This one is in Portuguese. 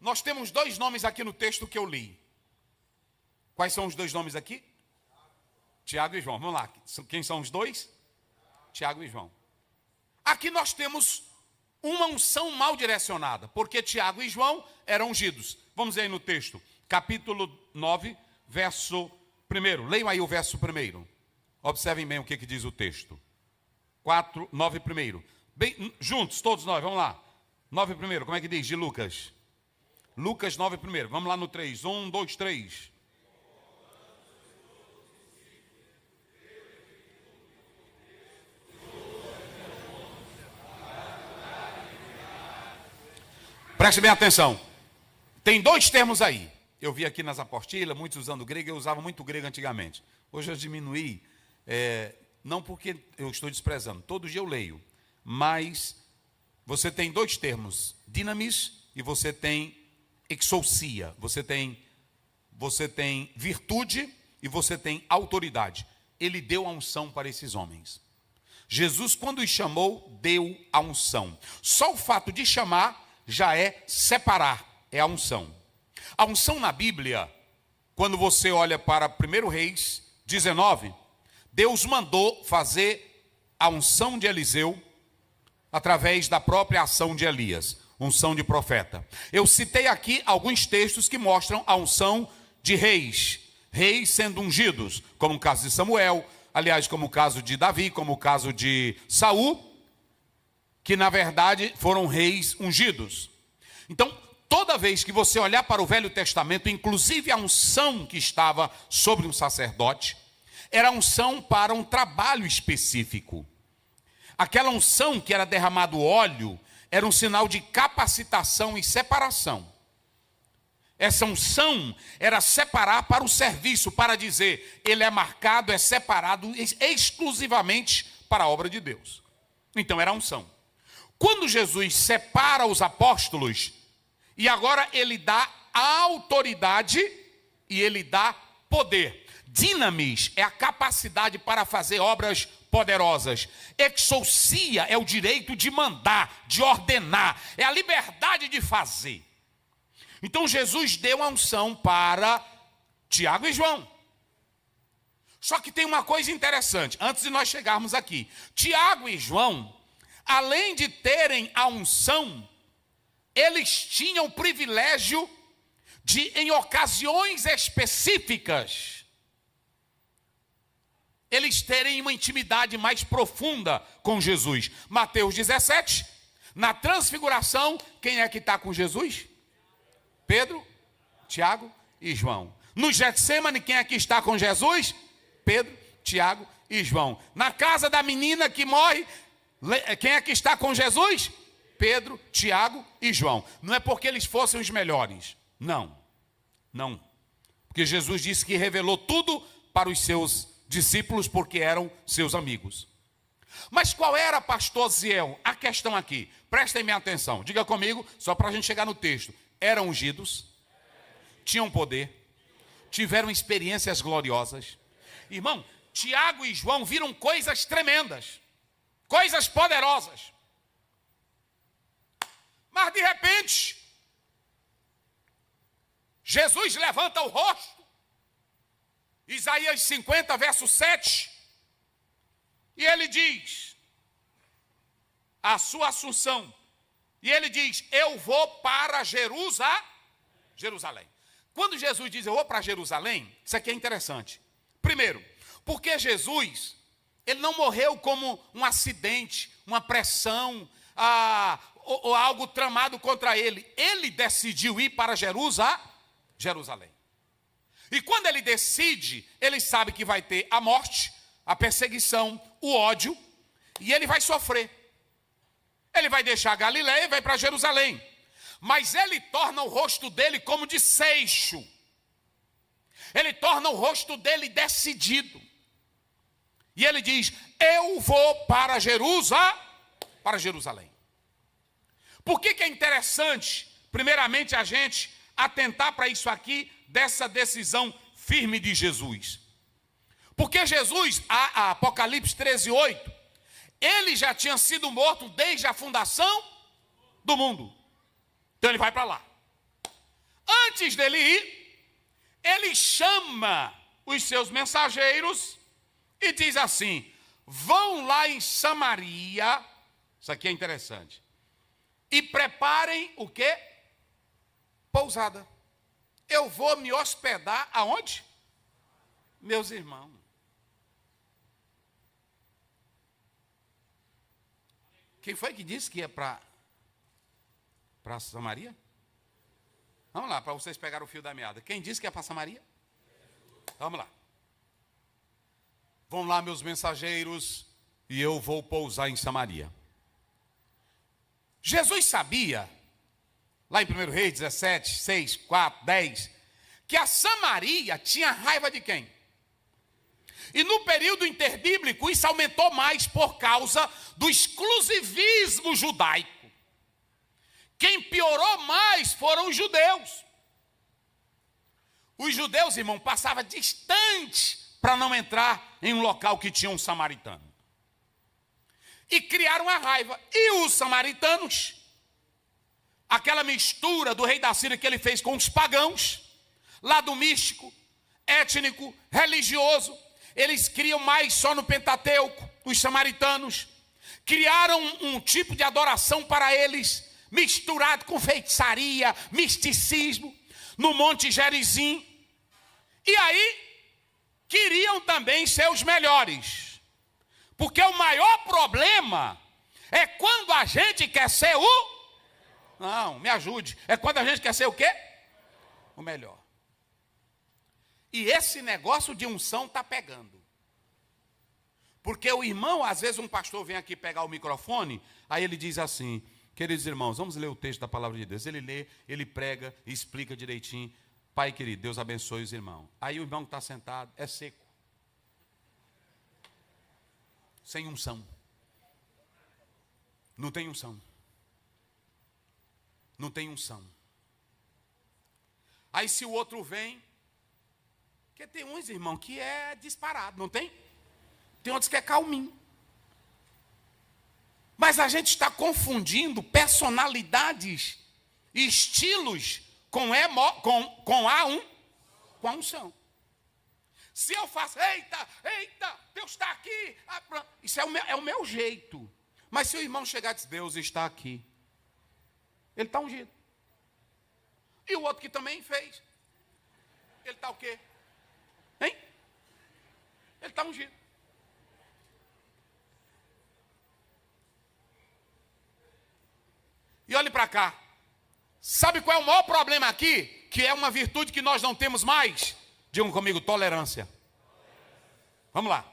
nós temos dois nomes aqui no texto que eu li. Quais são os dois nomes aqui? Tiago e João. Vamos lá. Quem são os dois? Tiago e João. Aqui nós temos uma unção mal direcionada, porque Tiago e João eram ungidos. Vamos ver aí no texto, capítulo 9, verso 1. Leiam aí o verso 1. Observem bem o que diz o texto. 9, 1. Bem, juntos, todos nós, vamos lá. 9, 1. Como é que diz de Lucas? Lucas 9, 1. Vamos lá no 3. 1, 2, 3. Preste bem atenção. Tem dois termos aí. Eu vi aqui nas apostilas, muitos usando grego, eu usava muito grego antigamente. Hoje eu diminuí, não porque eu estou desprezando, todo dia eu leio. Mas você tem dois termos, dinamis e você tem exousia. Você tem virtude e você tem autoridade. Ele deu a unção para esses homens. Jesus, quando os chamou, deu a unção. Só o fato de chamar já é separar, é a unção. A unção na Bíblia, quando você olha para 1 Reis 19, Deus mandou fazer a unção de Eliseu através da própria ação de Elias, unção de profeta. Eu citei aqui alguns textos que mostram a unção de reis sendo ungidos, como o caso de Samuel, aliás, como o caso de Davi, como o caso de Saul, que na verdade foram reis ungidos. Então, toda vez que você olhar para o Velho Testamento, inclusive a unção que estava sobre um sacerdote, era unção para um trabalho específico. Aquela unção que era derramado óleo, era um sinal de capacitação e separação. Essa unção era separar para o serviço, para dizer, ele é marcado, é separado exclusivamente para a obra de Deus. Então era a unção. Quando Jesus separa os apóstolos, e agora ele dá autoridade e ele dá poder. Dinamis é a capacidade para fazer obras poderosas. Exousia é o direito de mandar, de ordenar, é a liberdade de fazer. Então Jesus deu a unção para Tiago e João. Só que tem uma coisa interessante, antes de nós chegarmos aqui. Tiago e João, além de terem a unção, eles tinham o privilégio de, em ocasiões específicas, eles terem uma intimidade mais profunda com Jesus. Mateus 17, na transfiguração, quem é que está com Jesus? Pedro, Tiago e João. No Getsêmani, quem é que está com Jesus? Pedro, Tiago e João. Na casa da menina que morre, quem é que está com Jesus? Pedro, Tiago e João. Não é porque eles fossem os melhores. Não. Porque Jesus disse que revelou tudo para os seus discípulos porque eram seus amigos. Mas qual era, pastor Ziel, a questão aqui? Prestem minha atenção. Diga comigo, só para a gente chegar no texto. Eram ungidos, tinham poder, tiveram experiências gloriosas. Irmão, Tiago e João viram coisas tremendas, coisas poderosas. Mas de repente, Jesus levanta o rosto, Isaías 50, verso 7, e ele diz, a sua assunção, e ele diz, eu vou para Jerusalém. Quando Jesus diz, eu vou para Jerusalém, isso aqui é interessante. Primeiro, porque Jesus, ele não morreu como um acidente, uma pressão, ou algo tramado contra ele. Ele decidiu ir para Jerusalém. E quando ele decide, ele sabe que vai ter a morte, a perseguição, o ódio, e ele vai sofrer. Ele vai deixar a Galileia e vai para Jerusalém. Mas ele torna o rosto dele como de seixo. Ele torna o rosto dele decidido. E ele diz, eu vou para Jerusalém. Por que é interessante, primeiramente, a gente atentar para isso aqui, dessa decisão firme de Jesus? Porque Jesus, a Apocalipse 13, 8, ele já tinha sido morto desde a fundação do mundo. Então ele vai para lá. Antes dele ir, ele chama os seus mensageiros e diz assim: vão lá em Samaria, isso aqui é interessante, e preparem o quê? Pousada. Eu vou me hospedar aonde? Meus irmãos. Quem foi que disse que ia para Samaria? Vamos lá, para vocês pegarem o fio da meada. Quem disse que ia para Samaria? Vamos lá. Vão lá, meus mensageiros, e eu vou pousar em Samaria. Jesus sabia, lá em 1 Reis 17, 6, 4, 10, que a Samaria tinha raiva de quem? E no período interbíblico, isso aumentou mais por causa do exclusivismo judaico. Quem piorou mais foram os judeus. Os judeus, irmão, passavam distante para não entrar em um local que tinha um samaritano. E criaram a raiva. E os samaritanos, aquela mistura do rei da Síria que ele fez com os pagãos, lado místico, étnico, religioso, eles criam mais só no Pentateuco, os samaritanos. Criaram um tipo de adoração para eles, misturado com feitiçaria, misticismo, no Monte Gerizim. E aí, queriam também ser os melhores. Porque o maior problema é quando a gente quer ser o... Não, me ajude. É quando a gente quer ser o quê? O melhor. E esse negócio de unção está pegando. Porque o irmão, às vezes um pastor vem aqui pegar o microfone, aí ele diz assim: queridos irmãos, vamos ler o texto da palavra de Deus. Ele lê, ele prega, explica direitinho. Pai querido, Deus abençoe os irmãos. Aí o irmão que está sentado é seco. Sem unção. Não tem unção. Não tem unção. Aí se o outro vem, porque tem uns, irmão, que é disparado, não tem? Tem outros que é calminho. Mas a gente está confundindo personalidades, estilos com a unção. Se eu faço, eita, Deus está aqui. Isso é o meu jeito. Mas se o irmão chegar e dizer, Deus está aqui, ele está ungido. E o outro que também fez, ele está o quê? Hein? Ele está ungido. E olhe para cá. Sabe qual é o maior problema aqui? Que é uma virtude que nós não temos mais? Digam comigo, tolerância. Vamos lá.